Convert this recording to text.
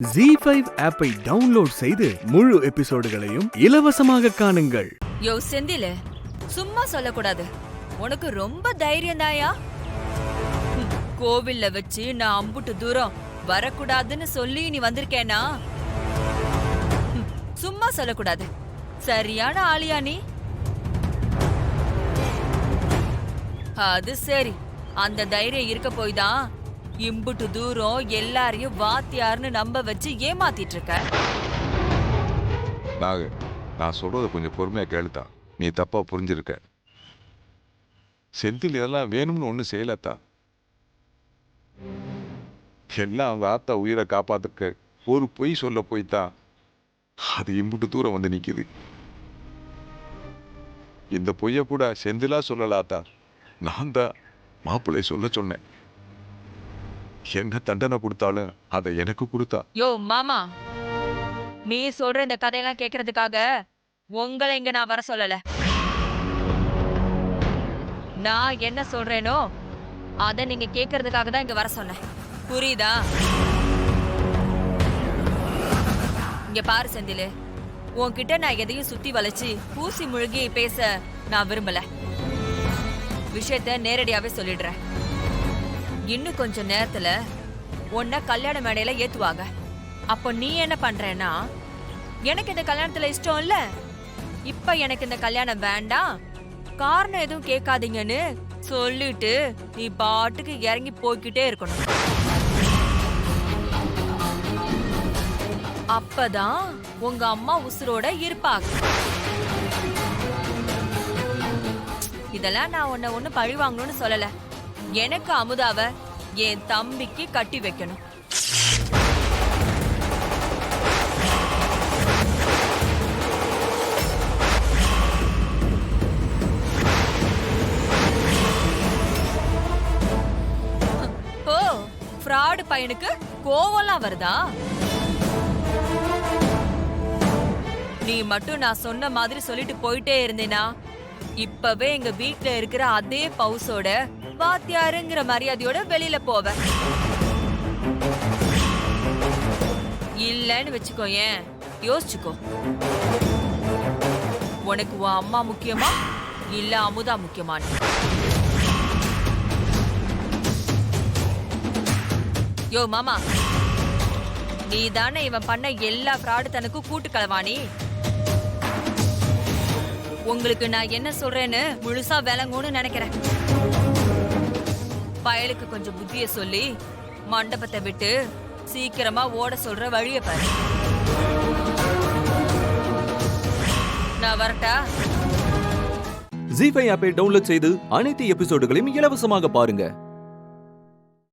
ZEE5 ஆப்பை download செய்து முழு எபிசோடுகளையும் இலவசமாக காணுங்கள். யோ செந்தில, சும்மா சொல்லக்கூடாது. உனக்கு ரொம்ப தைரியம் தாயா? கோவில்ல வச்சு நான் அம்புட்டு தூரம் வரக்கூடாதுன்னு சொல்லி நீ வந்திருக்கேனா? சும்மா சொல்லக்கூடாது. சரியான ஆளியா நீ? அது சரி, அந்த தைரியம் இருக்க போய் தான் இம்புட்டு தூரம் எல்லாரையும் வாத்தியார்னு நம்ப வச்சு ஏமாத்திட்டு இருக்க. நான் சொல்றத கொஞ்சம் பொறுமையா கேளுத்தா. நீ தப்பா புரிஞ்சிருக்க. செந்தில் இதெல்லாம் வேணும்னு ஒண்ணு செய்யலத்தா. எல்லாம் அவங்க ஆத்தா உயிரை காப்பாத்துக்க ஒரு பொய் சொல்ல போய்தான் அது இம்புட்டு தூரம் வந்து நிக்குது. இந்த பொய்ய கூட செந்திலா சொல்லலாத்தா. நான் தான் மாப்பிள்ளை சொல்ல சொன்னேன். என்ன தண்டனை கொடுத்தாலும் அதை எனக்கு கொடுத்தா. யோ மாமா, நீ சொல்ற இந்த கதையெல்லாம் கேக்குறதுக்காக உங்களை இங்க நான் வர சொல்லல. நான் என்ன சொல்றேனோ அத நீங்க கேக்குறதுக்காக தான் இங்க வர சொன்னேன். புரியுதா? இங்க பாரு செந்திலு, உன்கிட்ட நான் எதையும் சுத்தி வளைச்சு பூசி முழுகி பேச நான் விரும்பல. விஷயத்த நேரடியாவே சொல்லிடுறேன். இன்னும் கொஞ்ச நேரத்துல உன்னை கல்யாண மேடையில ஏத்துவாங்க. அப்போ நீ என்ன பண்றேன்னா, எனக்கு இந்த கல்யாணத்துல இஷ்டம் இல்ல, இப்ப எனக்கு இந்த கல்யாணம் வேண்டாம், காரணம் எதுவும் கேட்காதீங்கன்னு சொல்லிட்டு நீ பாட்டுக்கு இறங்கி போய்கிட்டே இருக்கணும். அப்பதான் உங்க அம்மா உசுரோட இருப்பாங்க. இதெல்லாம் நான் உன்னை ஒண்ணு பழி வாங்கணும்னு சொல்லல. எனக்கு அமுதாவ என் தம்பிக்கு கட்டி வைக்கணும். ஓ, ஃப்ராடு பையனுக்கு கோவம்லாம் வருதா? நீ மட்டும் நான் சொன்ன மாதிரி சொல்லிட்டு போயிட்டே இருந்தேனா, இப்பவே எங்க வீட்ல இருக்கிற அதே பவுசோட வாத்தியாருங்கிற மரியாதையோட வெளியில போவ. இல்லன்னு வச்சுக்கோ, ஏன் யோசிச்சுக்கோ. உனக்கு உன் அம்மா முக்கியமா இல்ல அமுதா முக்கியமானு? யோ மாமா, நீ தானே இவன் பண்ண எல்லா ஃப்ராடு தனக்கும் கூட்டு கலவாணி. உங்களுக்கு நான் என்ன சொல்றேன்னு முழுசா விளங்கும்னு நினைக்கிறேன். பயலுக்கு கொஞ்சம் புத்திய சொல்லி மண்டபத்தை விட்டு சீக்கிரமா ஓட சொல்ற வழிய பாரு. நான் வரட்டா? ZEE5 ஆப்பை டவுன்லோட் செய்து அனைத்து எபிசோடுகளையும் இலவசமாக பாருங்க.